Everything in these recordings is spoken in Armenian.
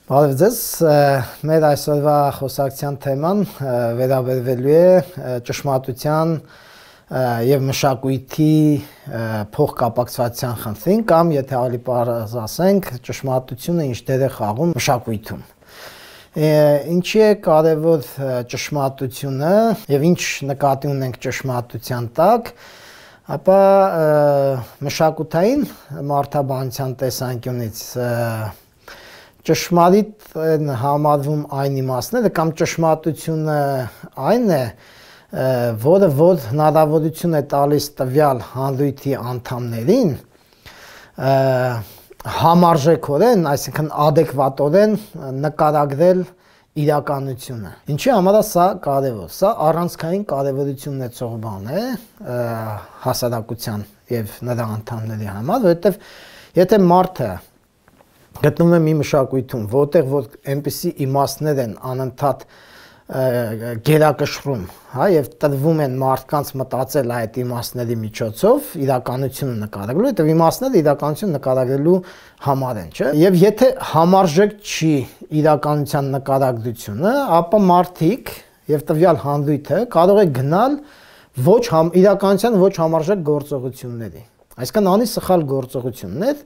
Բարև ձեզ, մեր այսօրվա խոսակցության թեման վերաբերվելու է ճշմարտության եւ մշակույթի փոխկապակցվածության խնդրին կամ եթե ավելի պարզ ասենք, ճշմարտությունը ինչ դեր է խաղում մշակույթում։ Ինչի է կարևոր ճշմարտությունը եւ ինչ նկատի ունենք ճշմարտության տակ, ապա մշակութային մարդաբանության տեսանկյունից ճշմարիտ են համարվում այն իմաստները կամ ճշմարտությունը այն է, որը հնարավորություն է տալիս տվյալ հանրույթի անդամներին համարժեքորեն, այսինքն adekvatորեն նկարագրել իրականությունը։ Ինչի համար է սա կարևոր։ Սա առանցքային կարևորություն ունեցող բան է հասարակության եւ նրա անդամների համար, որովհետեւ եթե մարդը գտնում եմ մի մշակույթում, որտեղ որ այնպիսի իմաստներ են անընդհատ գերակշռում, հա, եւ տրվում են մարդկանց մտածել այդ իմաստների միջոցով իրականությունը նկարագրելու, որտեղ իմաստները իրականություն նկարագրելու համար են, չէ՞։ Եվ եթե համարժեք չի իրականության նկարագրությունը, ապա մարդիկ եւ տվյալ հանրույթը կարող է գնալ իրականության ոչ համարժեք գործողությունների։ Այսինքն անի սխալ գործողություններ,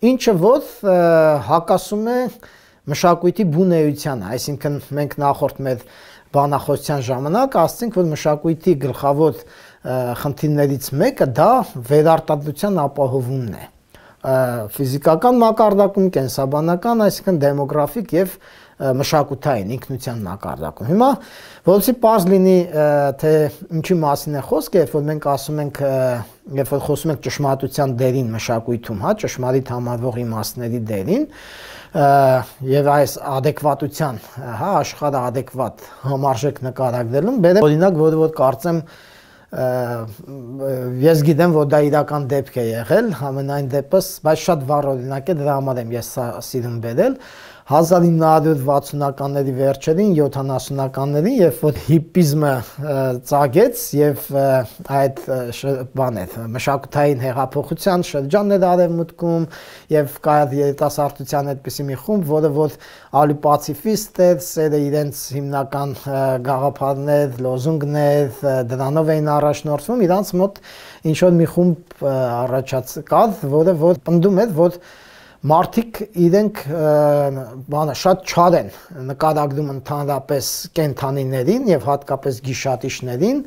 ինչը որ հակասում է մշակույթի բունեությանը, այսինքն մենք նախորդ մեր բանախոսության ժամանակ ասացինք, որ մշակույթի գլխավոր խնդիրներից մեկը դա վերարտադրության ապահովումն է։ Ֆիզիկական մակարդակում, կենսաբանական, այսինքն դեմոգրաֆիկ եւ մշակութային ինքնության մակարդակում։ Հիմա որովհետեւ պարզ լինի, թե ինչի մասին է խոսքը, երբ որ մենք ասում ենք, երբ որ խոսում ենք ճշմարտության դերին մշակույթում, հա, ճշմարիտ համարվող իմաստների դերին, եւ այս adekvatության, հա, աշխարհը adekvat համարժեք նկարագրելուն, բերեմ օրինակ, որը որ կարծեմ ես գիտեմ, որ դա իրական դեպք է եղել, ամենայն դեպս, բայց շատ վառ օրինակ է, դրա համար եմ ես սա սիրում բերել 1960-ականների վերջերին, 70-ականներին, երբ որ հիպիզմը ծագեց եւ այդ մշակութային հեղափոխության շրջաններ արևմուտքում եւ կար երիտասարդության այդպիսի մի խումբ, որը որ ավելի պացիֆիստ էր, սերը իրենց հիմնական գաղափարներ, լոզունգներ, դրանով էին առաջնորդվում, իրանց մոտ ինչ որ մի խումբ առաջացավ, որը որ պնդում էր, որ մարդիկ իրենք շատ չար են նկարագրում ընդհանրապես կենդանիներին եւ հատկապես գիշատիչներին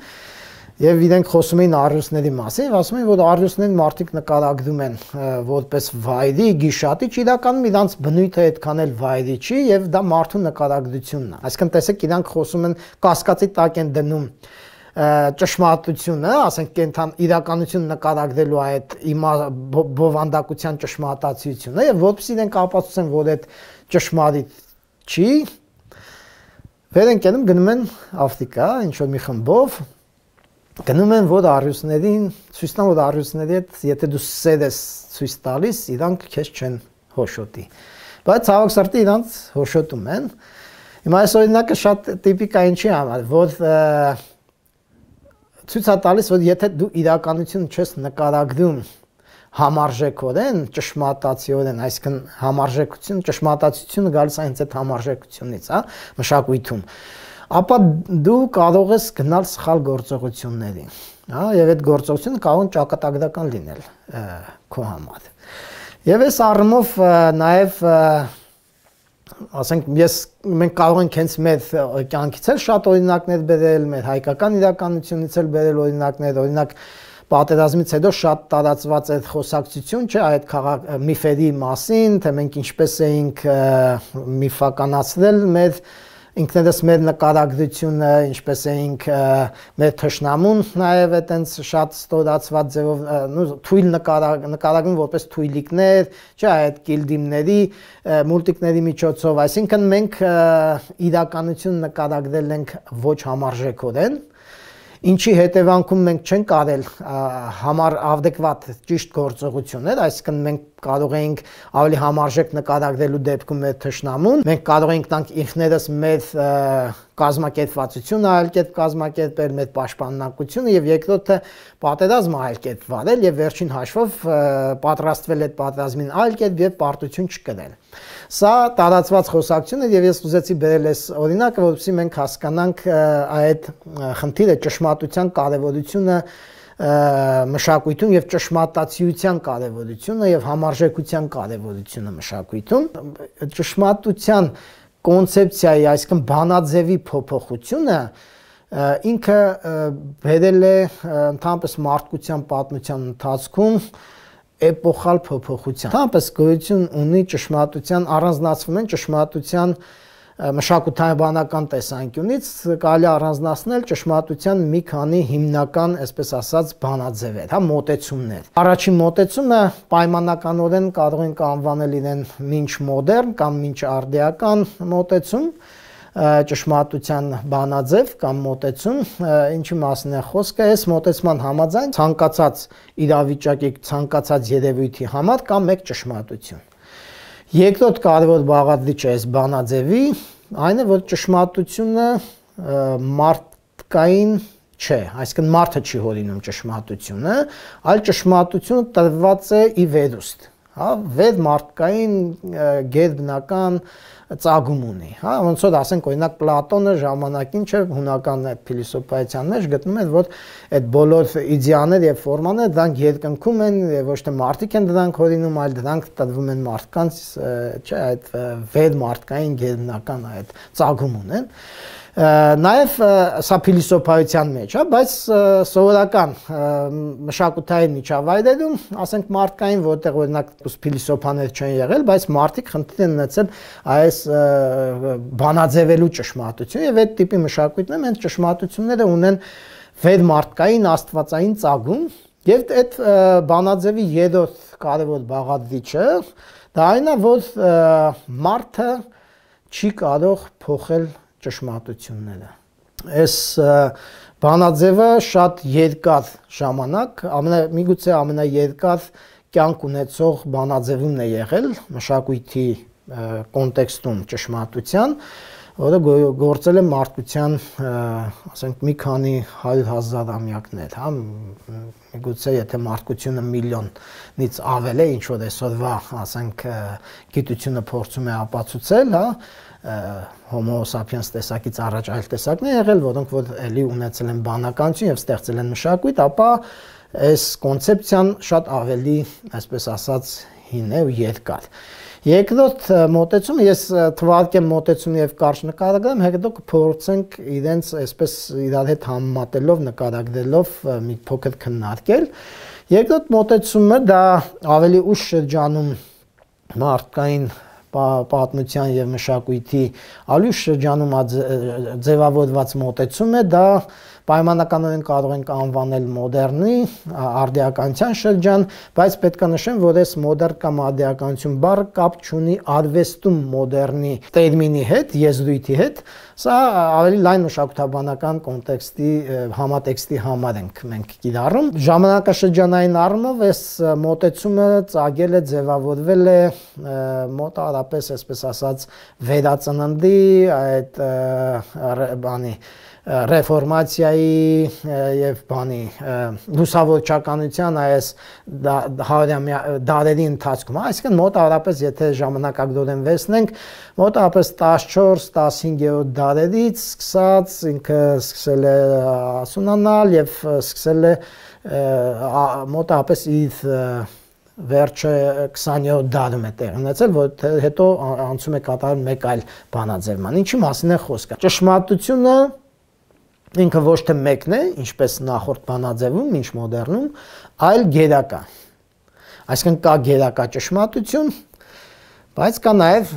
եւ իրենք խոսում էին առյուծների մասին եւ ասում էին, որ առյուծներին մարդիկ նկարագրում են որպես վայրի գիշատիչ, իրականում իրանց բնույթը այդքան էլ վայրի չի եւ դա մարդու նկարագրությունն է։ Այսինքն տեսեք, իրանք խոսում են կասկածի տակ են դնում ճշմարտությունը, ասենք իրականություն նկարագրելու այդ բովանդակության ճշմարտացիությունը եւ որպես իրենք ապացուցեն, որ այդ ճշմարիտ չի, վեր են կենում գնում են Աֆրիկա, ինչ որ մի խմբով, գնում են որ առյուծներին, ցույց տան որ առյուծների հետ, եթե դու սեր ես ցույց տալիս, իրանք քեզ չեն հոշոտի։ Բայց ցավոք սրտի իրանք հոշոտում են։ Հիմա այս օրինակը շատ տիպիկ է ինչի համար, որ ցույց է տալիս, որ եթե դու իրականություն չես նկարագրում համարժեքորեն, ճշմարտացիորեն, այսինքն համարժեքություն, ճշմարտացիությունը գալիս է հենց այդ համարժեքությունից, հա, մշակույթում, ապա դու կարող ես գնալ սխալ գործողությունների, հա, եւ այդ գործողությունը կարող է ճակատագրական լինել քո համար։ Եվ այս առումով նաեւ ասենք մենք կարող ենք հենց մեր կյանքից էլ շատ օրինակներ բերել, մեր հայկական իրականությունից էլ բերել օրինակներ, օրինակ պատերազմից հետո շատ տարածված այդ խոսակցություն, չէ, այդ միֆերի մասին, թե մենք ինչպես էինք միֆականացրել մեր ինքներս մեր նկարագրությունը, ինչպես էինք մեր թշնամուն նաև այտենց շատ ստորացված ձևով թույլ նկարագրում որպես թույլիկներ, չէ, այդ կիլդիմների, մուլտիկների միջոցով, այսինքն մենք իրականություն նկարագրել ենք ոչ համարժեքորեն, ինչի հետևանքում մենք չենք արել adekvat ճիշտ գործողություններ, այսինքն մենք կարող էինք ավելի համարժեք նկարագրելու դեպքում մեր թշնամուն, մենք կարող էինք տանք ինքներս մեր կազմակերպվածությունը այլ կերպ կազմակերպել, մեր պաշտպաննակությունը եւ երկրորդը պատերազմը այլ կերպ վարել եւ վերջին հաշվով պատրաստվել այդ պատերազմին այլ կերպ եւ պարտություն չկրել։ Սա տարածված խոսակցություն է եւ ես ուզեցի բերել այս օրինակը, որովհետեւ մենք հասկանանք այդ խնդիրը ճշմարտության կարեւորությունը մշակույթում եւ ճշմարտացիության կարեւորությունը եւ համարժեքության կարեւորությունը մշակույթում ճշմարտության կոնցեպցիայի, այսինքն բանաձևի փոփոխությունը ինքը բերել է ընդհանրապես մարդկության պատմության ընթացքում էպոխալ փոփոխության։ Ընդհանրապես գոյություն ունի ճշմարտության առանձնացվում են ճշմարտության մշակութաբանական տեսանկյունից կարելի առանձնացնել ճշմարտության մի քանի հիմնական, այսպես ասած, բանաձևեր, հա, մոտեցումներ։ Առաջին մոտեցումը պայմանականորեն կարող ենք անվանել իրեն մինչ մոդեռն կամ մինչ արդիական մոտեցում, ճշմարտության բանաձև կամ մոտեցում, ինչի մասին է խոսքը, այս մոտեցման համաձայն ցանկացած իրավիճակի, ցանկացած երևույթի համար կա մեկ ճշմարտություն։ Երկրորդ կարևոր բաղադրիչը այս բանաձևի այն է, որ ճշմարտությունը մարդկային չէ, այսինքն մարդը չի հորինում ճշմարտությունը, այլ ճշմարտությունը տրված է ի վերուստ, հա, վեր մարդկային գերբնական ծագում ունի, հա, ոնց որ ասենք օրինակ Պլատոնը ժամանակին չէ հունական փիլիսոփայության մեջ գտնում են, որ այդ բոլոր իդեաները եւ ֆորմաները դրանք երկնքում են, ոչ թե մարդիկ են դրանք հորինում, այլ դրանք տրվում են մարդկանց, չէ, այդ վեր մարդկային գերբնական այդ ծագում ունեն։ Նաև սա փիլիսոփայության մեջ է, բայց սովորական մշակութային միջավայրերում, ասենք մարդկային, որտեղ օրինակ փիլիսոփաներ չեն եղել, բայց մարդիկ խնդիր են ունեցել այս բանաձևելու ճշմարտություն եւ այդ տիպի մշակույթներում այն ճշմարտությունները ունեն վեր մարդկային աստվածային ծագում եւ այդ բանաձևի երրորդ կարևոր բաղադրիչը դա այն է, որ մարդը չի կարող փոխել ճշմարտությունները։ Այս բանաձևը շատ երկար ժամանակ, միգուցե ամենաերկար կյանք ունեցող բանաձևումն է եղել մշակույթի կոնտեքստում ճշմարտության, որը գործել է մարդկության, ասենք, մի քանի 100,000 ամյակներ, հա, միգուցե եթե մարդկությունը միլիոնից ավել է, ինչ որ այսօրվա, ասենք, գիտությունը փորձում է ապացուցել, հա, Homo sapiens տեսակից առաջ այլ տեսակներ եղել, որոնք որ էլի ունեցել են բանականություն եւ ստեղծել են մշակույթ, ապա այս կոնցեպցիան շատ ավելի, այսպես ասած, հին է ու երկար։ Երկրորդ մոտեցումը ես թվարկեմ մոտեցում եւ կարճ նկարագրեմ, հետո կփորձենք իրենց այսպես իրար հետ համեմատելով, նկարագրելով մի փոքր քննարկել։ Երկրորդ մոտեցումը դա ավելի ուշ շրջանում մարդկային պատմության եւ մշակույթի ալյուր շրջանում ձևավորված մոտեցում է, դա պայմանականորեն կարող ենք անվանել մոդեռնի, արդիականության շրջան, բայց պետք է նշեմ, որ այս մոդեռն կամ արդիականություն բառը կապ չունի արվեստում մոդեռնի տերմինի հետ, եզրույթի հետ, սա ավելի լայն մշակութաբանական կոնտեքստի համատեքստի համար ենք մենք կիրառում։ Ժամանակաշրջանային առումով այս մոտեցումը ծագել է, ձևավորվել է մոտավորապես, այսպես ասած, վերածննդի այդ բանի ռեֆորմացիայի եւ բանի լուսավորչականության այս դարերի ընթացքում, այսինքն մոտավորապես եթե ժամանակագրորեն վերցնենք, մոտավորապես 14-15-րդ դարերից սկսած ինքը սկսել է ասունանալ եւ սկսել է մոտավորապես իր վերջը 20-րդ դարում է տեղ ունեցել, որ հետո անցում է կատարել մեկ այլ բանաձևման։ Ինչի մասին է խոսքը։ Ճշմարտությունը ինքը ոչ թե մեկն է, ինչպես նախորդ բանաձևում, ինչ մոդեռնում, այլ գերակա։ Այսինքն կա գերակա ճշմարտություն, բայց կա նաև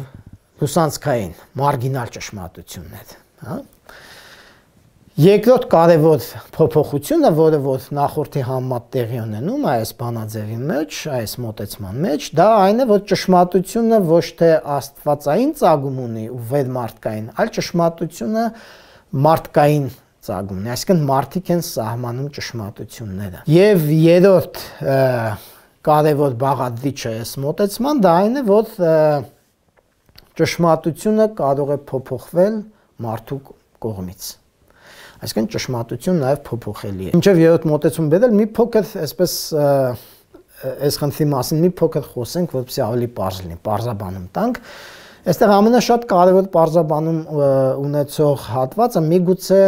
լուսանցքային, մարգինալ ճշմարտություններ, հա։ Երկրորդ կարևոր փոփոխությունը, որը որ նախորդի համեմատ տեղի ունենում այս բանաձևի մեջ, այս մոտեցման մեջ, դա այն է, որ ճշմարտությունը ոչ թե աստվածային ծագում ունի ու վերմարտկային, այլ ճշմարտությունը մարդկային ծագումն է, այսինքն մարդիկ են սահմանում ճշմարտությունները։ Եվ երրորդ կարևոր բաղադրիչը այս մոտեցման դա այն է, որ ճշմարտությունը կարող է փոփոխվել մարդու կողմից։ Այսինքն ճշմարտություն նաև փոփոխելի է։ Մինչև երրորդ մոտեցում բերել մի փոքր այսպես այս խնդրի մասին մի փոքր խոսենք, որպեսզի ավելի པարզ լինի, པարզաբանում տանք։ Այստեղ ամենաշատ կարևոր པարզաբանում ունեցող հատվածը միգուցե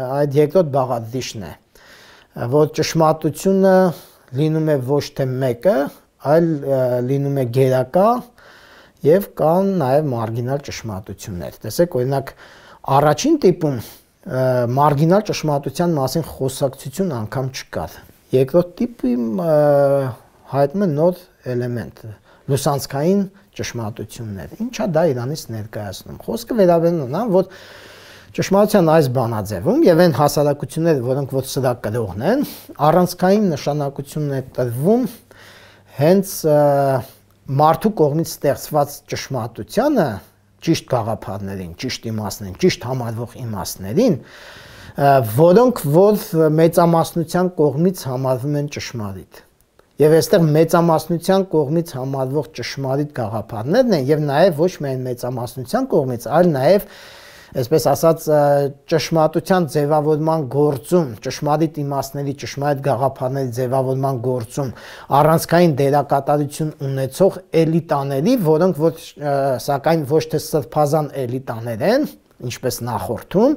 այդ երկրորդ բաղադրիչն է, որ ճշմարտությունը լինում է ոչ թե մեկը, այլ լինում է գերակա եւ կան նաեւ մարգինալ ճշմարտություններ։ Տեսեք, օրինակ, առաջին տիպում մարգինալ ճշմարտության մասին խոսակցություն անգամ չկար։ Երկրորդ տիպի հայտնում է նոր էլեմենտ, լուսանցքային ճշմարտություններ։ Ինչա դա իրանից ներկայացնում։ Խոսքը վերաբերում է, որ ճշմարտության այս բանաձևում եւ այն հասարակությունները, որոնք որ սրա կրողն են, առանցքային նշանակությունն է տրվում հենց մարդու կողմից ստեղծված ճշմարտությանը, ճիշտ գաղափարներին, ճիշտ իմաստներին, ճիշտ համարվող իմաստներին, որոնք որ մեծամասնության կողմից համարվում են ճշմարիտ։ Եվ այստեղ մեծամասնության կողմից համարվող ճշմարիտ գաղափարներն են եւ նաեւ ոչ միայն մեծամասնության կողմից, այլ նաեւ այսպես ասած ճշմարտության ձևավորման գործում, ճշմարիտ իմաստների, ճշմարիտ գաղափարների ձևավորման գործում առանցքային դերակատարություն ունեցող էլիտաների, որոնք ոչ սակայն ոչ թե սրբազան էլիտաներ են, ինչպես նախորդում,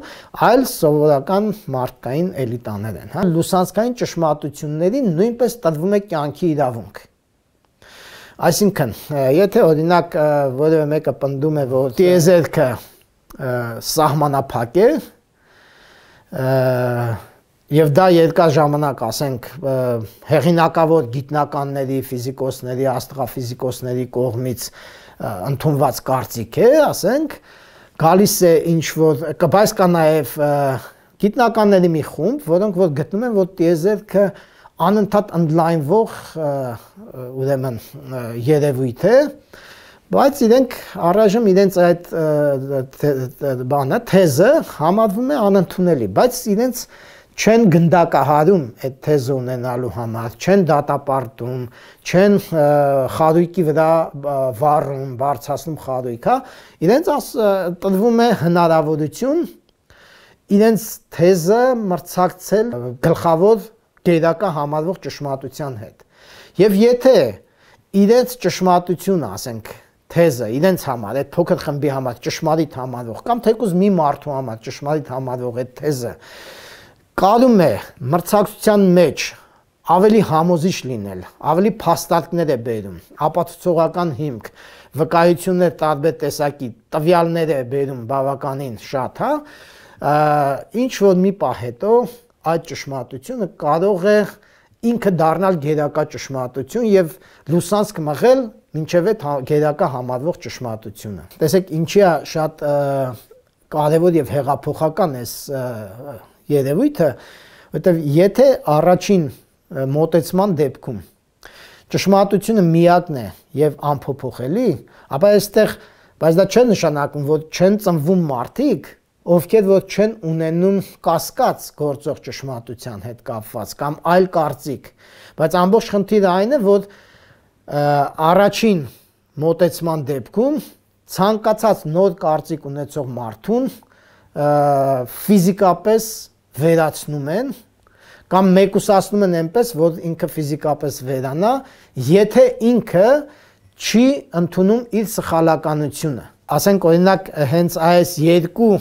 այլ սովորական մարդկային էլիտաներ են, հա։ Լուսանցքային ճշմարտություններին նույնպես տրվում է կյանքի իրավունք։ Այսինքն, եթե օրինակ որևէ մեկը պնդում է, որ տիեզերքը սահմանափակ է եւ դա երկար ժամանակ, ասենք, հեղինակավոր գիտնականների, ֆիզիկոսների, աստրոֆիզիկոսների կողմից ընդունված կարծիք է, ասենք, գալիս է ինչ որ, բայց կա նաեւ գիտնականների մի խումբ, որոնք որ գտնում են, որ տիեզերքը անընդհատ ընդլայնվող ուրեմն երևույթ է, բայց իրենք առայժմ իրենց այդ բանը, թեզը համարվում է անընդունելի, բայց իրենց չեն գնդակահարում այդ թեզը ունենալու համար, չեն դատապարտում, չեն խարույկի վրա վառում, բարձրացնում խարույկը, իրենց տրվում է հնարավորություն իրենց թեզը մրցակցել գլխավոր գերակա համարվող ճշմարտության հետ։ Եվ եթե իրենց ճշմարտությունը, ասենք, թեզը իրենց համար, այդ փոքր խմբի համար ճշմարիտ համարվող կամ թեկուզ մի մարդու համար ճշմարիտ համարվող այդ թեզը կարում է մրցակցության մեջ ավելի համոզիչ լինել, ավելի փաստարկներ է բերում, ապացուցողական հիմք, վկայություններ տարբեր տեսակի, տվյալներ է բերում բավականին շատ, հա, ինչ որ մի պահ հետո այդ ճշմարտությունը կարող է ինքը դառնալ գերակա ճշմարտություն եւ լուսանցք մղել մինչև այդ գերակա համարվող ճշմարտությունը։ Տեսեք, ինչի է շատ կարևոր եւ հեղափոխական է երևույթը, որտեղ եթե առաջին մոտեցման դեպքում ճշմարտությունը միակն է եւ անփոփոխելի, ապա այստեղ, բայց դա չէ նշանակում, որ չեն ծնվում մարդիկ, ովքեր որ չեն ունենում կասկած գործող ճշմարտության հետ կապված կամ այլ կարծիք, բայց ամբողջ խնդիրը այն է, որ առաջին մոտեցման դեպքում ցանկացած նոր կարծիք ունեցող մարդուն ֆիզիկապես վերացնում են կամ մեկուսացնում են այնպես, որ ինքը ֆիզիկապես վերանա, եթե ինքը չի ընդունում իր սխալականությունը։ Ասենք օրինակ հենց այս երկու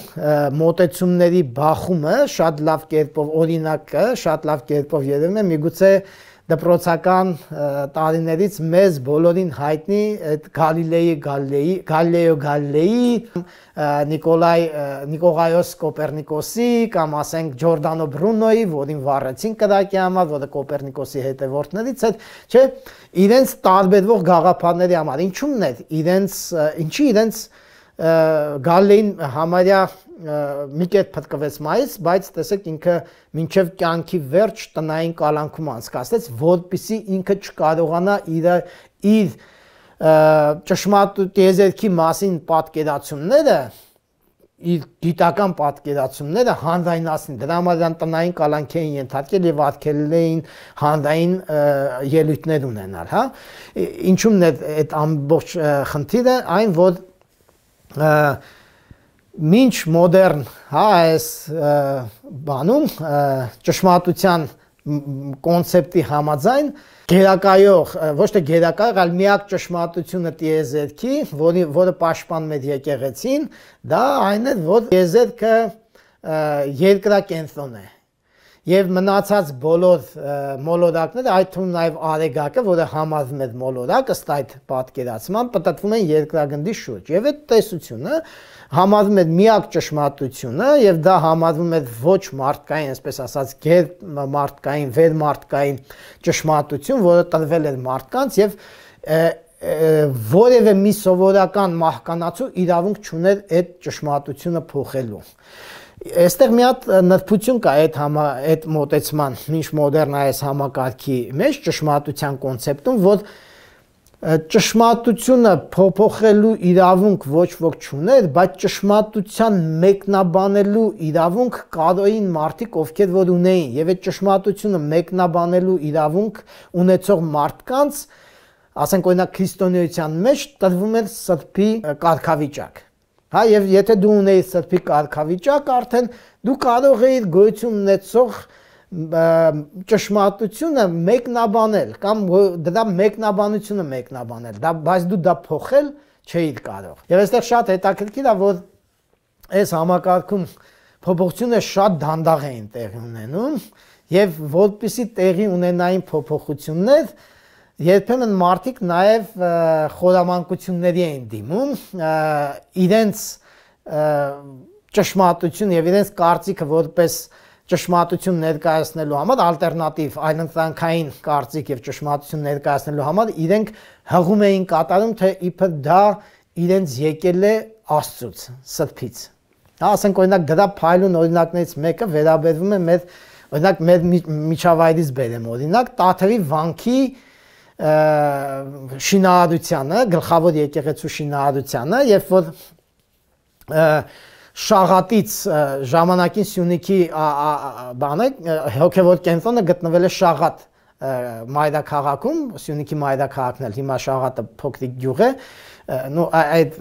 մոտեցումների բախումը շատ լավ կերպով օրինակը շատ լավ կերպով երևում է միգուցե դպրոցական տարիներից մեզ բոլորին հայտնի այդ Գալիլեյի Նիկոլայոս Կոպեռնիկոսի կամ ասենք Ջորդանո Բրունոյի, որին վառեցին կրակի համար, որը Կոպեռնիկոսի հետևորդներից էր, չէ, իրենց տարբերվող գաղափարների համար, ինչու՞մն էր ինչի իրենց Գալիլեին համարյա մի կերպ փրկվեց մայից, բայց տեսեք ինքը մինչև կյանքի վերջ տնային կալանքում անցկացրեց, որպեսզի ինքը չկարողանա իր ճշմարտ տիեզերքի մասին պատկերացումները, իր գիտական պատկերացումները հանրայնացնել, դրա համար տնային կալանքի էին ենթարկել եւ արգելել էին հանրային ելույթներ ունենալ, հա։ Ինչու՞մն է այդ ամբողջ խնդիրը, այն որ մինչ մոդեռն, հա, այս բանում ճշմարտության կոնցեպտի համաձայն գերակայող, ոչ թե գերակայող, այլ միակ ճշմարտությունը տիեզերքի, որը պաշտպանում է եկեղեցին, դա այն է, որ տիեզերքը երկրակենտրոն է։ Եվ մնացած բոլոր մոլորակները, այդ թվում նաև արեգակը, որը համարվում է մոլորակ, ըստ այդ պատկերացման, պտտվում են երկրագնդի շուրջ։ Եվ այդ տեսությունը համարվում է միակ ճշմարտությունը, եւ դա համարվում է ոչ մարդկային, այսպես ասած, գերմարդկային, վերմարդկային ճշմարտություն, որը տրվել է մարդկանց եւ որևէ մի սովորական մահկանացու իրավունք չուներ այդ ճշմարտությունը փոխելու։ Այստեղ մի հատ նրբություն կա այդ մոտեցման մինչ մոդեռնայես համակարգի մեջ ճշմարտության կոնցեպտում, որ ճշմարտությունը փոփոխելու իրավունք ոչ ոք չուներ, բայց ճշմարտության մեկնաբանելու իրավունք կարողին մարդիկ, ովքեր որ ունեին, եւ այդ ճշմարտությունը մեկնաբանելու իրավունք ունեցող մարդկանց, ասենք օրինակ քրիստոնեության մեջ տրվում էր սրբի կարգավիճակ։ Հա, եւ եթե դու ունեիր սրբի կարգավիճակ, արդեն դու կարող էիր գոյություն ունեցող ճշմարտությունը մեկնաբանել կամ դրա մեկնաբանությունը մեկնաբանել, բայց դու դա փոխել չէիր կարող։ Եվ այստեղ շատ հետաքրքիր է, որ այս համակարգում փոփոխությունը շատ դանդաղ էին տեղի ունենում, եւ որպեսզի տեղի ունենային փոփոխություններ, երբեմն մարդիկ նաև խորամանկությունների էին դիմում, իրենց ճշմարտություն եւ իրենց կարծիքը որպես ճշմարտություն ներկայացնելու համար, ալտերնատիվ այլընտրանքային կարծիք եւ ճշմարտություն ներկայացնելու համար իրենք հղում էին կատարում, թե իբր դա իրենց եկել է Աստծուց, սրբից։ Հա, ասենք օրինակ դրա փայլուն օրինակներից մեկը վերաբերվում է մեր օրինակ մեր միջավայրից բերեմ օրինակ Տաթևի վանքի շինարարությանը, գլխավոր եկեղեցու շինարարությանը, երբ որ Շաղատից ժամանակին Սյունիքի բանը հոգևոր կենտրոնը գտնվել է Շաղատ մայրաքաղաքում, Սյունիքի մայրաքաղաքն էլ հիմա Շաղատը փոքրիկ գյուղ է, այդ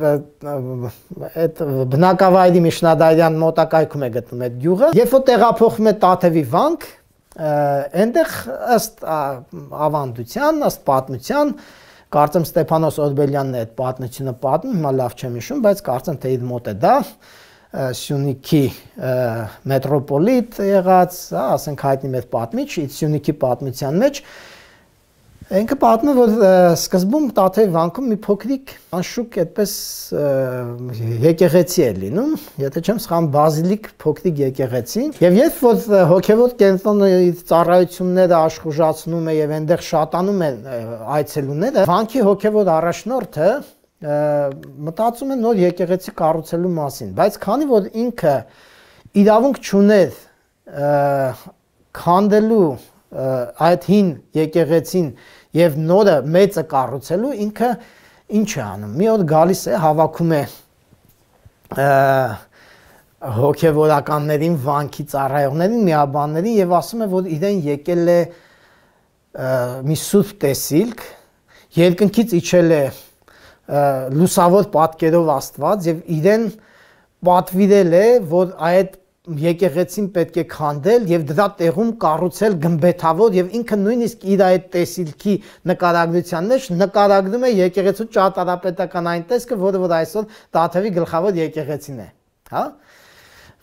բնակավայրի Միջնադարյան մոտակայքում է գտնվում այդ գյուղը, երբ որ տեղափոխվում է Տաթևի վանք, այնտեղ ըստ ավանդության, ըստ պատմության, կարծեմ Ստեփանոս Օրբելյանն է այդ պատմությունը պատմում, հիմա լավ չեմ հիշում, բայց կարծեմ թե իր մոտ է դա, Սյունիքի մետրոպոլիտ եղած, ասենք հայտնի մեր պատմիչ, Սյունիքի պատմության մեջ ինքը պատմում որ սկզբում Տաթևի վանքում մի փոքրիկ անշուք այդպես եկեղեցի է լինում, եթե չեմ սխալվում բազիլիկ փոքրիկ եկեղեցի, եւ երբ որ հոգեվոր կենտրոնը իր ծառայությունները աշխուժացնում է եւ այնտեղ շատանում են այցելուները, վանքի հոգեվոր առաջնորդը մտածում է նոր եկեղեցի կառուցելու մասին, բայց քանի որ ինքը իրավունք չուներ քանդելու այդ հին եկեղեցին եւ նորը մեծը կառուցելու, ինքը ինչ է անում։ Մի օր գալիս է, հավաքում է հոգեվորականներին, վանքի ծառայողներին, միաբաններին եւ ասում է, որ իրեն եկել է մի սուրբ տեսիլք, երկնքից իջել է լուսավոր պատկերով Աստված եւ իրեն պատվիրել է, որ այդ եկեղեցին պետք է քանդել եւ դրա տեղում կառուցել գմբեթավոր եւ ինքը նույնիսկ իր այդ տեսիլքի նկարագրության մեջ նկարագրում է եկեղեցու ճարտարապետական այն տեսքը, որը որ այսօր Տաթևի գլխավոր եկեղեցին է, հա?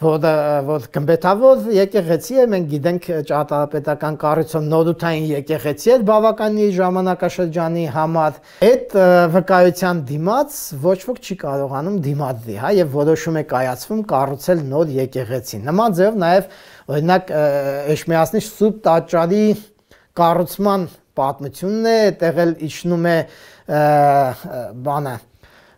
Որ գմբեթավոր եկեղեցի է, մենք գիտենք ճարտարապետական կառույցով նորութային եկեղեցի է բավականի ժամանակաշրջանի համար։ Այդ վկայության դիմաց ոչ ոք չի կարողանում դիմադրի, հա, եւ որոշում է կայացվում կառուցել նոր եկեղեցի։ Նման ձեւով նաեւ օրինակ Էշմիածնի Սուրբ տաճարի կառուցման պատմությունն է, այդտեղ էլ իջնում է բանը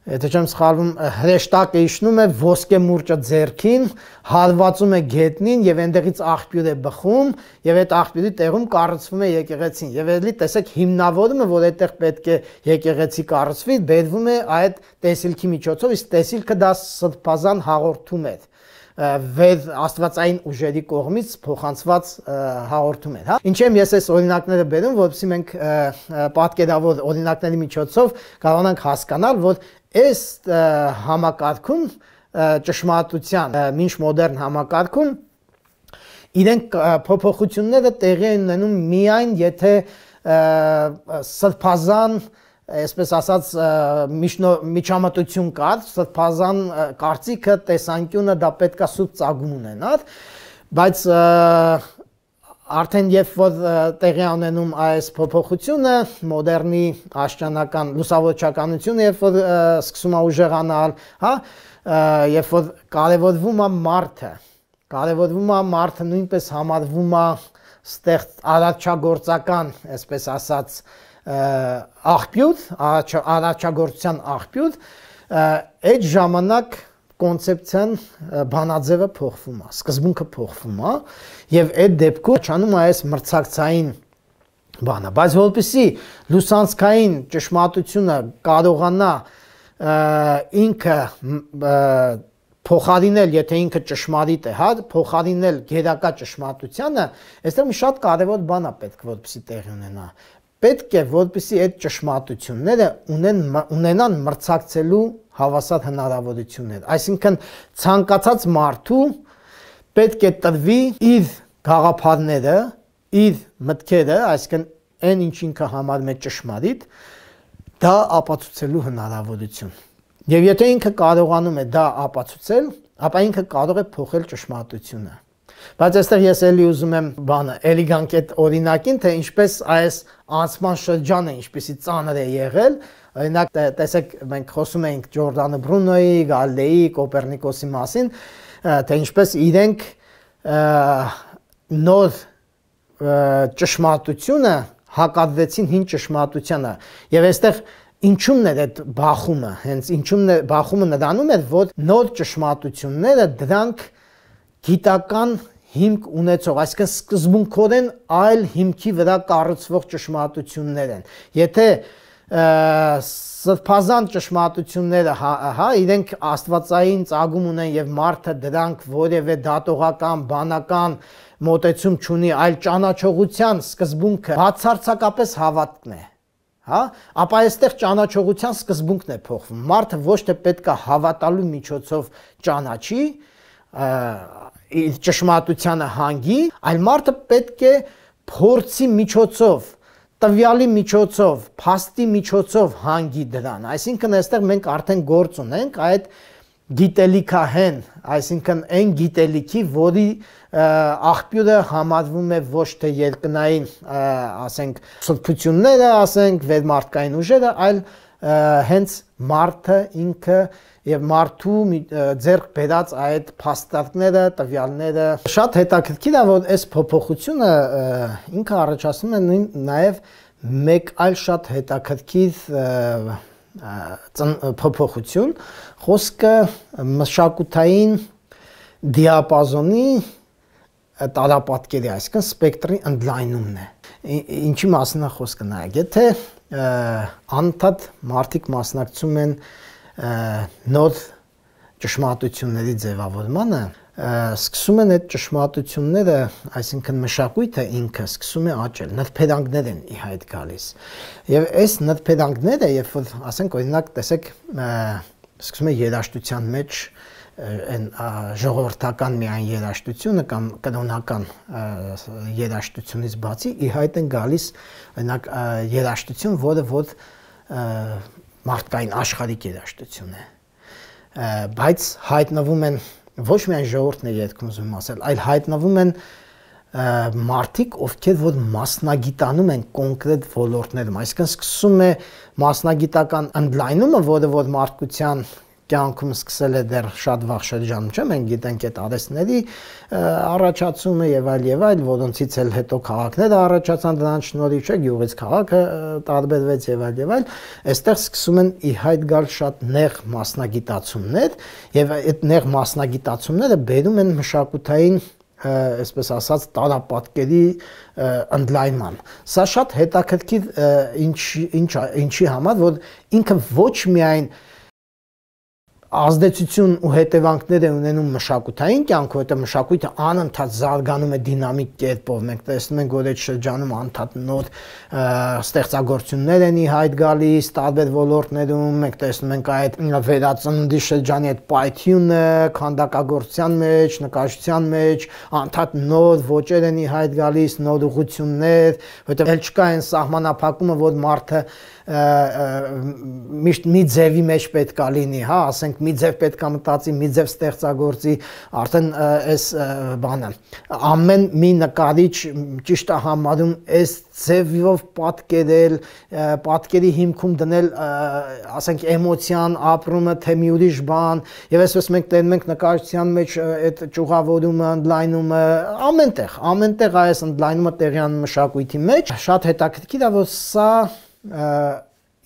Եթե չեմ սխալվում, հրեշտակը իջնում է ոսկե մուրճը ձեռքին, հարվածում է գետնին եւ այնտեղից աղբյուր է բխում եւ այդ աղբյուրի տեղում կառուցվում է եկեղեցին։ Եվ էլի տեսեք հիմնավորումը, որ այդտեղ պետք է եկեղեցի կառուցվի, բերվում է այդ տեսիլքի միջոցով, իսկ տեսիլքը դա սրբազան հաղորդում է վեր աստվածային ուժերի կողմից փոխանցված հաղորդում էր, հա։ Ինչ եմ ես այս օրինակները բերում, որովհետեւ մենք պատկերավոր օրինակների միջոցով կարողանանք հասկանալ, որ այս համակարգում ճշմարտության մինչ մոդեռն համակարգում իրենք փոփոխությունները տեղի են ունենում միայն եթե սրբազան այսպես ասած միջամտություն կար, սրբազան կարծիքը, տեսանկյունը դա պետքա սուրբ ծագում ունենար, բայց արդեն երբ որ տեղի ունենում այս փոփոխությունը, մոդեռնի աշճանական լուսավորչականությունը, երբ որ սկսում է ուժեղանալ, հա, երբ որ կարևորվում է մարդը նույնպես համարվում է արարչագործական, այսպես ասած, աղբյուր, արարչագործության աղբյուր, այդ ժամանակ կոնցեպցիան բանաձևը փոխվում է, սկզբունքը փոխվում է եւ այդ դեպքում ճանում է այս մրցակցային բանը, բայց որպեսզի լուսանցքային ճշմարտությունը կարողանա ինքը փոխարինել, եթե ինքը ճշմարիտ է, հա, փոխարինել գերակա ճշմարտությանը, այստեղ մի շատ կարևոր բան է պետք, որպեսզի տեղի ունենա։ Պետք է, որպեսզի այդ ճշմարտությունները ունենան մրցակցելու հավասար հնարավորություններ։ Այսինքն ցանկացած մարդու պետք է տրվի իր գաղափարները, իր մտքերը, այսինքն այն ինչ ինքը համարում է ճշմարիտ, դա ապացուցելու հնարավորություն։ Եվ եթե ինքը կարողանում է դա ապացուցել, ապա ինքը կարող է փոխել ճշմարտությունը։ Բայց այստեղ ես էլի ուզում եմ բանը, էլի գանք այդ օրինակին, թե ինչպես այս անցման շրջանը ինչպեսի ծանր է եղել, օրինակ տեսեք մենք խոսում ենք Ջորդանը Բրունոյի, Գալիլեի, Կոպեռնիկոսի մասին, թե ինչպես իրենք նոր ճշմարտությունը հակադրեցին հին ճշմարտությանը, եւ այստեղ ինչումն էր այդ բախումը, հենց ինչումն է բախումը նրանում էր, որ նոր ճշմարտությունները դրանք գիտական հիմք ունեցող, այսինքն սկզբունքորեն այլ հիմքի վրա կառուցվող ճշմարտություններ են։ Եթե սրբազան ճշմարտությունները, հա, իրենք աստվածային ծագում ունեն եւ մարդը դրանք որևէ դատողական, բանական մոտեցում չունի, այլ ճանաչողության սկզբունքը բացարձակապես հավատքն է, հա, ապա այստեղ ճանաչողության սկզբունքն է փոխվում։ Մարդը ոչ թե պետք է հավատալու միջոցով ճանաչի, ճշմարտությանը հանգի, այլ մարդը պետք է փորձի միջոցով, տվյալի միջոցով, փաստի միջոցով հանգի դրան։ Այսինքն այստեղ մենք արդեն գործ ունենք այդ գիտելիքահեն, այսինքն այն գիտելիքի, որի աղբյուրը համարվում է ոչ թե երկնային, ասենք, սրբությունները, ասենք, վերմարտկային ուժերը, այլ հենց մարդը ինքը եւ մարդու ձեռք բերած այդ փաստարկները, տվյալները։ Շատ հետաքրքիր է, որ այս փոփոխությունը ինքը առաջացնում է նաեւ մեկ այլ շատ հետաքրքիր փոփոխություն, խոսքը մշակութային դիապազոնի տարապատկերի, այսինքն սպեկտրի ընդլայնումն է։ Ինչի մասին է խոսքը նայեք, եթե անդադ մարդիկ մասնակցում են նոր ճշմարտությունների ձևավորմանը, սկսում են այդ ճշմարտությունները, այսինքն մշակույթը ինքը սկսում է աճել, նրբերանգներ են ի հայտ գալիս։ Եվ այս նրբերանգները, երբ որ ասենք օրինակ տեսեք, սկսում է երաժշտության մեջ այն ժողովրդական միայն երաժշտությունը կամ կրոնական երաժշտությունից բացի ի հայտ են գալիս օրինակ երաժշտություն, որը որ մարդկային աշխարհիկ երաժշտություն է, բայց հայտնվում են ոչ միայն ժողովուրդն է երգում ուզում ասել, այլ հայտնվում են մարդիկ, ովքեր որ մասնագիտանում են կոնկրետ ոլորտներում, այսինքն սկսում է մասնագիտական ընդլայնումը, որը որ մարդկության կյանքում սկսել է դեռ շատ վաղ շրջանում, չէ՞, մենք գիտենք այդ արհեստների առաջացումը եւ այլ, որոնցից էլ հետո քաղաքները առաջացան դրանց շնորհիվ, չէ՞, գյուղից քաղաքը տարբերվեց եւ այլ, այստեղ սկսում են ի հայտ գալ շատ նեղ մասնագիտացումներ եւ այդ նեղ մասնագիտացումները բերում են մշակութային, այսպես ասած, տարապատկերի ընդլայնման։ Սա շատ հետաքրքիր ինչի համար, որ ինքը ոչ միայն ազդեցություն ու հետևանքներ է ունենում մշակութային կյանքում, որտեղ մշակույթը անընդհատ զարգանում է դինամիկ կերպով։ Մենք տեսնում ենք, որ այդ շրջանում անընդհատ նոր ստեղծագործություններ են ի հայտ գալիս տարբեր ոլորտներում։ Մենք տեսնում ենք այդ վերածննդի շրջանի այդ պայթյունը քանդակագործության մեջ, նկարչության մեջ, անընդհատ նոր ոճեր են ի հայտ գալիս, նոր ուղղություններ, որտեղ էլ չկա այն սահմանափակումը, որ մարդը միշտ մի ձևի մեջ պետք է լինի, հա, ասենք մի ձև պետք է մտածի, մի ձև ստեղծագործի, արդեն այս բանը ամեն մի նկարիչ ճիշտ է համարում այս ձևով պատկերել, պատկերի հիմքում դնել, ասենք էմոցիան, ապրումը, թե մի ուրիշ բան, եւ այսպես մենք տենում ենք նկարչության մեջ այդ ճյուղավորումը, ընդլայնումը, ամենտեղ այս ընդլայնումը տեղի անում մշակույթի մեջ։ Շատ հետաքրքիր է, որ սա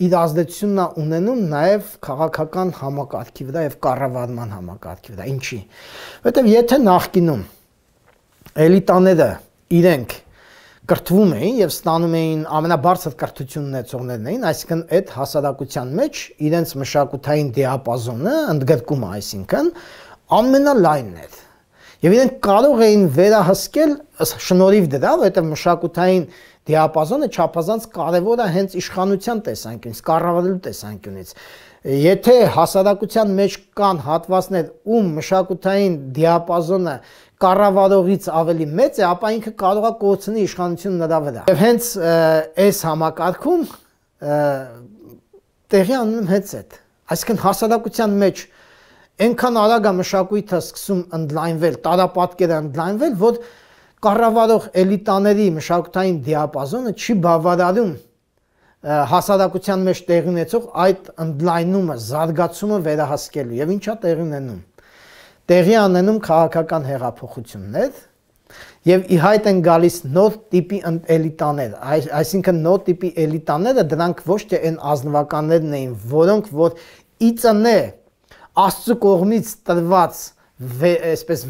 իր ազդեցությունն է ունենում նաև քաղաքական համակարգի վրա եւ կառավարման համակարգի վրա։ Ինչի՞։ Որտեղ եթե նախկինում էլիտաները իրենք կրթվում էին եւ ստանում էին ամենաբարձր կրթությունն ունեցողներն էին, այսինքն այդ հասարակության մեջ իրենց մշակութային դիապազոնը, ընդգրկումը, այսինքն ամենալայնն էր։ Եվ իրենք կարող էին վերահսկել շնորհիվ դրա, որովհետեւ մշակութային դիապազոնը չափազանց կարևոր է հենց իշխանության տեսանկյունից, կառավարելու տեսանկյունից։ Եթե հասարակության մեջ կան հատվածներ, ում մշակութային դիապազոնը կառավարողից ավելի մեծ է, ապա ինքը կարող է կորցնի իշխանությունը նրա վրա։ Եվ հենց այս համակարգում տեղի ունենում հենց այդ։ Այսինքն հասարակության մեջ այնքան արագ է մշակույթը սկսում ընդլայնվել, տարապատկերը ընդլայնվել, որ կառավարող էլիտաների մշակութային դիապազոնը չի բավարարում հասարակության մեջ տեղի ունեցող այդ ընդլայնումը, զարգացումը վերահսկելու։ Եվ ինչա տեղի ունենում։ Տեղի ունենում քաղաքական հեղափոխություններ եւ ի հայտ են գալիս նոր տիպի էլիտաներ, այսինքն նոր տիպի էլիտաները դրանք ոչ թե այն ազնվականներն էին, որոնք որ իծնե Աստծո կողմից տրված այսպես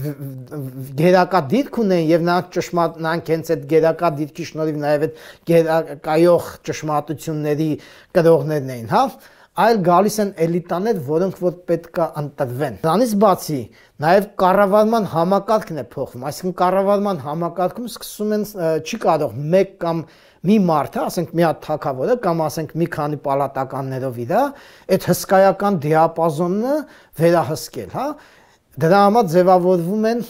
գերակա դիրք ունեն եւ նրանք հենց այդ գերակա դիրքի շնորհիվ նաեւ այդ գերակայող ճշմարտությունների կրողներն էին, հա, այլ գալիս են էլիտաներ, որոնք որ պետք է ընտրվեն։ Դրանից բացի նաեւ կառավարման համակարգն է փոխվում, այսինքն կառավարման համակարգում սկսում են չի կարող մեկ կամ մի մարդ, ասենք մի հատ թագավորը կամ ասենք մի քանի պալատականներով իրա այդ հսկայական դիապազոնը վերահսկել, հա։ Դրա համար ձևավորվում են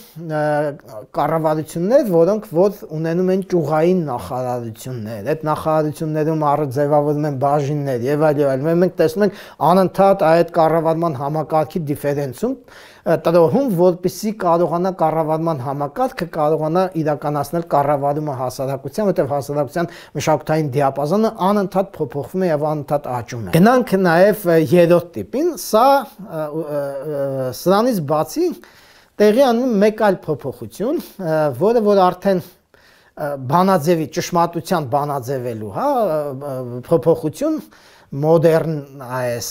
կառավարություններ, որոնք որ ունենում են ճյուղային նախարարություններ։ Այդ նախարարություններում ձևավորվում են բաժիններ եւ այլ։ Մենք տեսնում ենք անընդհատ այդ կառավարման համակարգի դիֆերենցում տրոհում, որպեսզի կարողանա կառավարման համակարգը կարողանա իրականացնել կառավարումը հասարակության, որտեղ հասարակության մշակութային դիապազոնը անընդհատ փոփոխվում է եւ անընդհատ աճում է։ Գնանք նաեւ երրորդ տիպին, սրանից բացի տեղի անում մեկ այլ փոփոխություն, որը որ արդեն բանաձևի ճշմարտության բանաձևելու, հա, փոփոխություն մոդեռն այս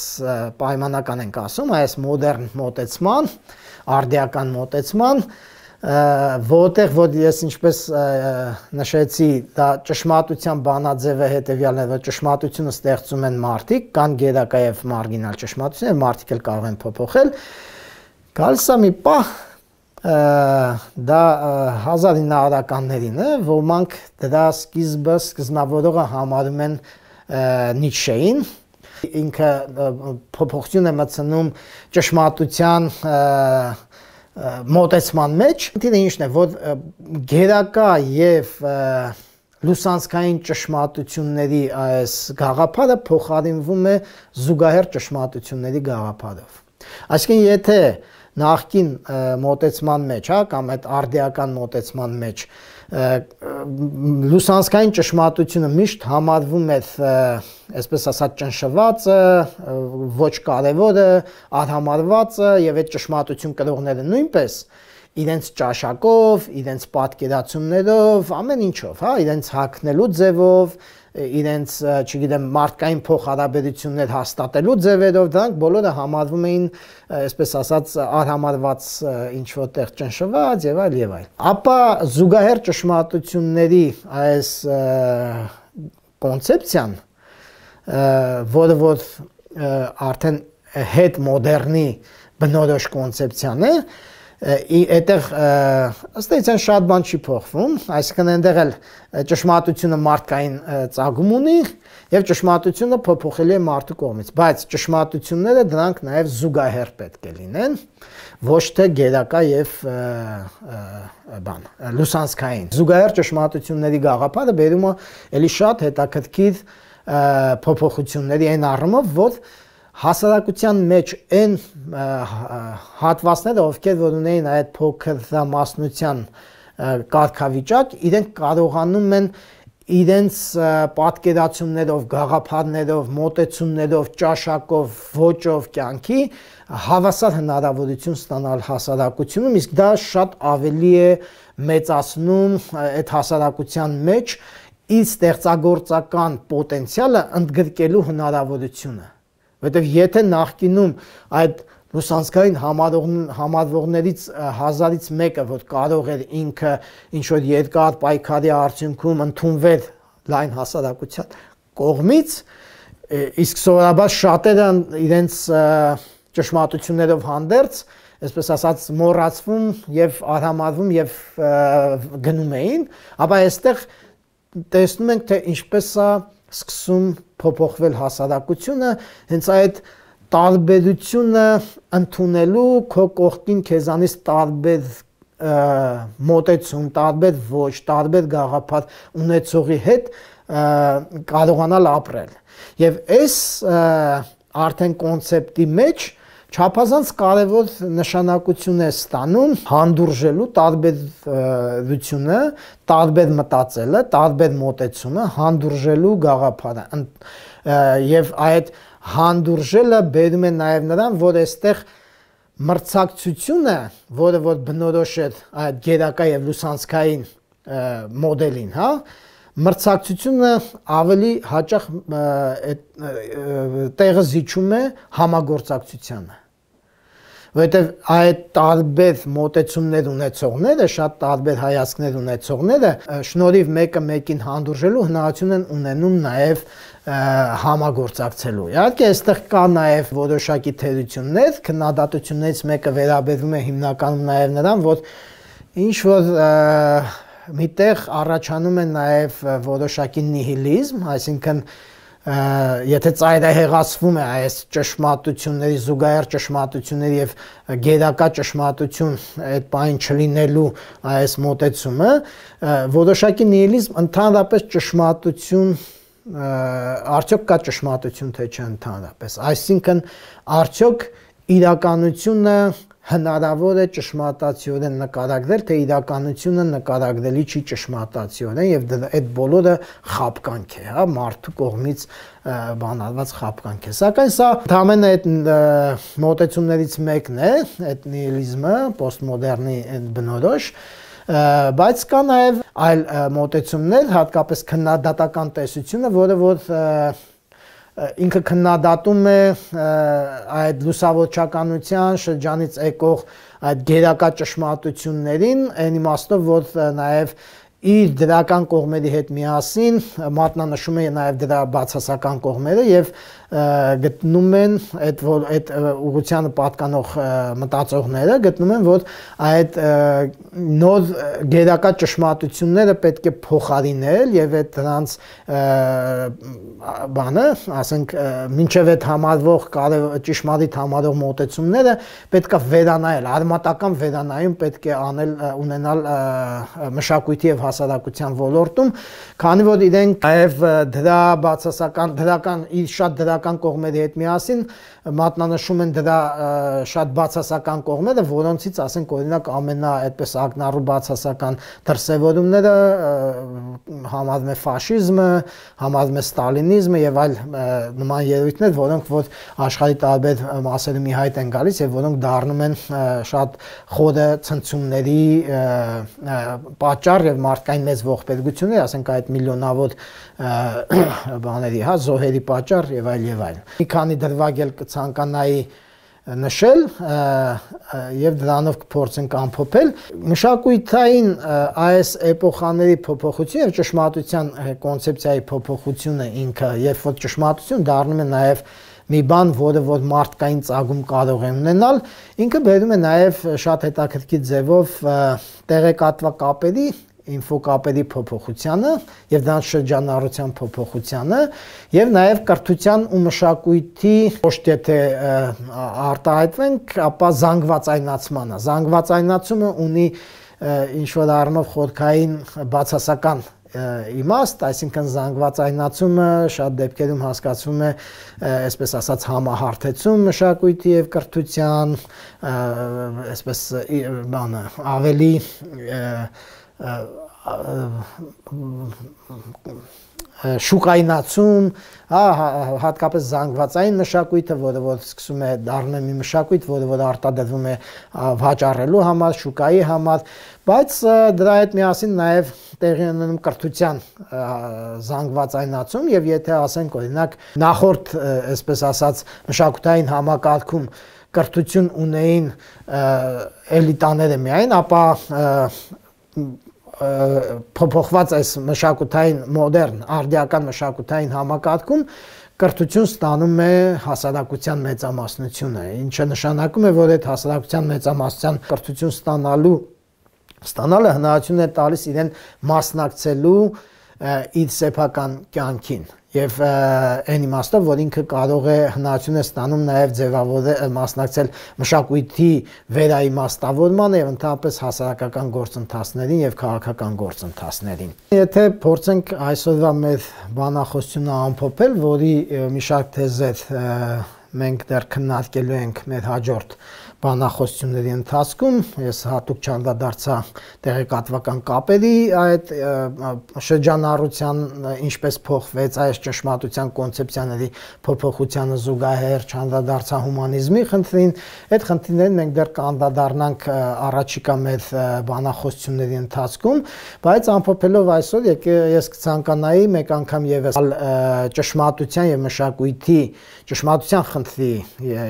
պայմանական ենք ասում, այս մոդեռն մոտեցման, արդիական մոտեցման, որտեղ որ ես ինչպես նշեցի, դա ճշմարտության բանաձևը հետևյալն է, որ ճշմարտությունը ստեղծում են մարդիկ, կան գերակա եւ մարգինալ ճշմարտություն, մարդիկ էլ կարող են փոփոխել։ Գալիս է մի պահ, դա 1900-ականներին է, ոմանք դրա սկզբնավորողը համարում են Նիցշեին, ինքը փոփոխություն է մտցնում ճշմարտության մոտեցման մեջ։ Ինքնին ինչն է, որ գերակա եւ լուսանցքային ճշմարտությունների այս գաղափարը փոխարինվում է զուգահեռ ճշմարտությունների գաղափարով։ Այսինքն եթե նախկին մոտեցման մեջ, հա, կամ այդ արդիական մոտեցման մեջ լուսանցքային ճշմարտությունը միշտ համարվում էր, այսպես ասած, ճնշվածը, ոչ կարևորը, արհամարվածը եւ այդ ճշմարտություն կրողները նույնպես իրենց ճաշակով, իրենց պատկերացումներով, ամեն ինչով, հա, իրենց հագնելու ձևով, իրենց, չգիտեմ, մարդկային փոխհարաբերություններ հաստատելու ձևերով, դրանք բոլորը համարվում էին, այսպես ասած, արհամարված ինչ որտեղ ճնշված եւ այլ եւ այլ։ Ապա զուգահեռ ճշմարտությունների այս կոնցեպցիան, որը որ արդեն հետ մոդեռնի բնորոշ կոնցեպցիան է, այդտեղ ըստ էության շատ բան չի փոխվում, այսինքն այնտեղ էլ ճշմարտությունը մարդկային ծագում ունի եւ ճշմարտությունը փոփոխելի է մարդու կողմից, բայց ճշմարտությունները դրանք նաեւ զուգահեռ պետք է լինեն, ոչ թե գերակա եւ լուսանցքային։ Զուգահեռ ճշմարտությունների գաղափարը բերում է էլի շատ հետաքրքիր փոփոխությունների այն առումով, որ հասարակության մեջ այն հատվածները, ովքեր որ ունեին այդ փոքր դրամասնության կարգավիճակ, իրենք կարողանում են իրենց պատկերացումներով, գաղափարներով, մոտեցումներով, ճաշակով, ոճով կյանքի հավասար հնարավորություն ստանալ հասարակությունում, իսկ դա շատ ավելի է մեծացնում այդ հասարակության մեջ իր ստեղծագործական պոտենցիալը ընդգրկելու հնարավորությունը։ Որտեւ եթե նախկինում այդ լուսանցքային համարվողներից 1000-ից մեկը, որ կարող էր ինքը ինչ որ երկար պայքարի արդյունքում ընդունվել լայն հասարակության կողմից, իսկ սովորաբար շատերը իրենց ճշմարտություններով հանդերձ, այսպես ասած, մոռացվում եւ արհամարվում եւ գնում էին, ապա այստեղ տեսնում ենք, թե ինչպես է սկսում փոփոխվել հասարակությունը, հենց այդ տարբերությունը ընդունելու քո կողքին քեզանից տարբեր մոտեցում, տարբեր ոչ, տարբեր գաղափար ունեցողի հետ կարողանալ ապրել։ Եվ այս արդեն կոնցեպտի մեջ չափազանց կարևոր նշանակություն է ստանում հանդուրժելու տարբերությունը, տարբեր մտածելը, տարբեր մոտեցումը, հանդուրժելու գաղափարը։ Եվ այդ հանդուրժելը բերում է նաև նրան, որ այստեղ մրցակցությունը, որը որ բնորոշ է այդ գերակա եւ լուսանցքային մոդելին, հա, մրցակցությունը ավելի հաճախ տեղը զիջում է համագործակցությանը, որովհետև այդ տարբեր մոտեցումներ ունեցողները, շատ տարբեր հայացքներ ունեցողները շնորհիվ մեկը մեկին հանդուրժելու հնարավորություն են ունենում նաև համագործակցելու։ Իհարկե, այստեղ կա նաև որոշակի թերություններ, քննադատություններից մեկը վերաբերում է հիմնականում նաև նրան, որ ինչ որ միտեղ առաջանում է նաև որոշակի նիհիլիզմ, այսինքն եթե ծայրահեղացվում է այս ճշմարտությունների, զուգահեռ ճշմարտությունների եւ գերակա ճշմարտություն այդ բանին չլինելու այս մոտեցումը, որոշակի նիհիլիզմ ընդհանրապես ճշմարտություն, արդյոք կա ճշմարտություն թե չէ ընդհանրապես, այսինքն արդյոք իրականությունը հնարավոր է ճշմարտացիորեն նկարագրել, թե իրականությունը նկարագրելի չի ճշմարտացիորեն եւ այդ բոլորը խաբկանք է, հա, մարդու կողմից բանալված խաբկանք է։ Սակայն սա ընդհանրապես այդ մոտեցումներից մեկն է, այդ նիհիլիզմը, պոստմոդեռնի բնորոշ, բայց կա նաև այլ մոտեցումներ, հատկապես քննադատական տեսությունը, որը որ ինքը քննադատում է այդ լուսավորչականության շրջանից եկող այդ գերակա ճշմարտություններին, այն իմաստով, որ նաև իր դրական կողմերի հետ միասին մատնանշում է նաև դրա բացասական կողմերը եւ գտնում են այդ ուղղությանը պատկանող մտածողները գտնում են, որ այդ նոր գերակա ճշմարտությունները պետք է փոխարինել եւ այդ դրանց բանը, ասենք, մինչեւ այդ համարվող ճշմարիտ համարող մոտեցումները պետք է վերանայել, արմատական վերանայում պետք է անել ունենալ մշակույթի եւ հասարակության ոլորտում, քանի որ իրենք նաև դրա բացասական դրական իր շատ դրական կողմերի հետ միասին մատնանշում են դրա շատ բացասական կողմերը, որոնցից ասենք օրինակ այդպես ակնառու բացասական դրսևորումները համարվում է ֆաշիզմը, համարվում է ստալինիզմը եւ այլ նման երևույթներ, որոնք որ աշխարհի տարբեր մասերում ի հայտ են գալիս եւ որոնք դառնում են շատ խորը ցնցումների պատճառ եւ մարդկային մեծ ողբերգություններ, ասենք այդ միլիոնավոր բաների, հա, զոհերի պատճառ եւ այլ եւ այլ։ Մի քանի դրվագ կցանկանայի նշել եւ դրանով կփորձենք ամփոփել մշակույթային այս էպոխաների փոփոխությունը եւ ճշմարտության կոնցեպցիայի փոփոխությունը ինքը, երբ որ ճշմարտություն դառնում է նաեւ մի բան, որը որ մարդկային ծագում կարող է ունենալ, ինքը բերում է նաև շատ հետաքրքիր ձևով տեղեկատվակապերի ինֆոկապերի փոփոխությանը եւ դրանց շրջանառության փոփոխությանը եւ նաեւ կրթության ու մշակույթի ոչ թե արտահայտվենք, ապա զանգվածայնացմանը։ Զանգվածայնացումը ունի ինչ-որ առումով խորքային բացասական իմաստ, այսինքն զանգվածայնացումը շատ դեպքերում հասկացվում է, այսպես ասած, համահարթեցում մշակույթի եւ կրթության, այսպես բանը ավելի շուկայնացում, հատկապես զանգվածային մշակույթը, որը որ սկսում է դառնում մի մշակույթ, որը որ արտադրվում է վաճառելու համար, շուկայի համար, բայց դրա հետ միասին նաև տեղի ունենում կրթության զանգվածայնացում եւ եթե ասենք օրինակ նախորդ, այսպես ասած, մշակութային համակարգում կրթություն ունեին էլիտաները միայն, ապա փոփոխված այս մշակութային մոդեռն արդիական մշակութային համակարգում կրթություն ստանում է հասարակության մեծամասնությունը, ինչը նշանակում է, որ այդ հասարակության մեծամասնության կրթություն ստանալը հնարավորություն է տալիս իրեն մասնակցելու իր սեփական կյանքին եւ այն իմաստով, որ ինքը կարող է հնարավորություն է ստանում նաեւ ձևավորել մասնակցել մշակույթի վերաիմաստավորմանը եւ ընդհանրապես հասարակական գործընթացներին եւ քաղաքական գործընթացներին։ Եթե փորձենք այսօրվա մեր բանախոսությունը ամփոփել, որի մի շարք թեզեր մենք դեռ քննարկելու ենք մեր հաջորդ բանախոսությունների ընթացքում, ես հատուկ չանդրադարձա տեղեկատվական կապերի այդ շրջանառության ինչպես փոխվեց այս ճշմարտության կոնցեպցիաների փոփոխությանը զուգահեռ, չանդրադարձա հումանիզմի խնդրին, այդ խնդիրներին մենք դեռ կանդրադառնանք առաջիկա մեր բանախոսությունների ընթացքում, բայց ամփոփելով այսօր ես կցանկանայի մեկ անգամ եւս ճշմարտության եւ մշակույթի ճշմարտության խնդրի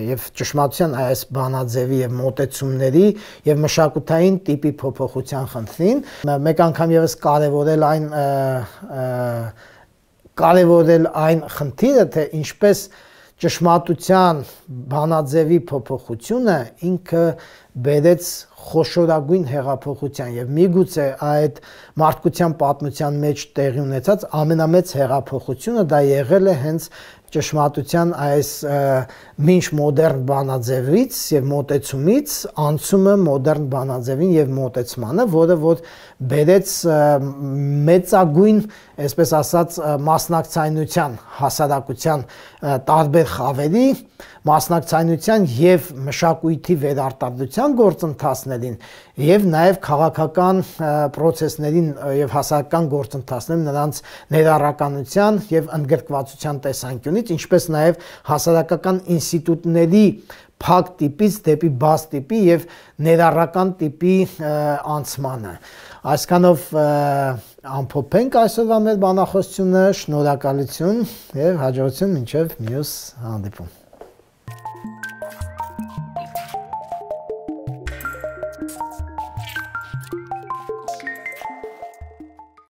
եւ ճշմարտության այս բանաձևի եւ մոտեցումների եւ մշակութային տիպի փոփոխության խնդրին մեկ անգամ եւս կարևորել այն խնդիրը, թե ինչպես ճշմարտության բանաձևի փոփոխությունը ինքը բերեց խոշորագույն հեղափոխության եւ միգուցե այդ մարդկության պատմության մեջ տեղի ունեցած ամենամեծ հեղափոխությունը դա եղել է հենց ճշմարտության այս մինչ մոդեռն բանաձևից եւ մոտեցումից անցումը մոդեռն բանաձևին եւ մոտեցմանը, որը որ բերեց մեծագույն, այսպես ասած, մասնակցայնության հասարակության տարբեր խավերի, մասնակցայնության եւ մշակույթի վերարտադրության գործընթացներին եւ նաեւ քաղաքական process-ներին եւ հասարակական գործընթացներին նրանց ներառականության եւ ընդգրկվածության տեսանկյունից, ինչպես նաեւ հասարակական ինստիտուտների փակ տիպից դեպի բաց տիպի եւ ներառական տիպի անցմանը։ Այսքանով ամփոփենք այսօրվա մեր բանախոսությունը, շնորհակալություն եւ հաջողություն մինչեւ մյուս հանդիպում։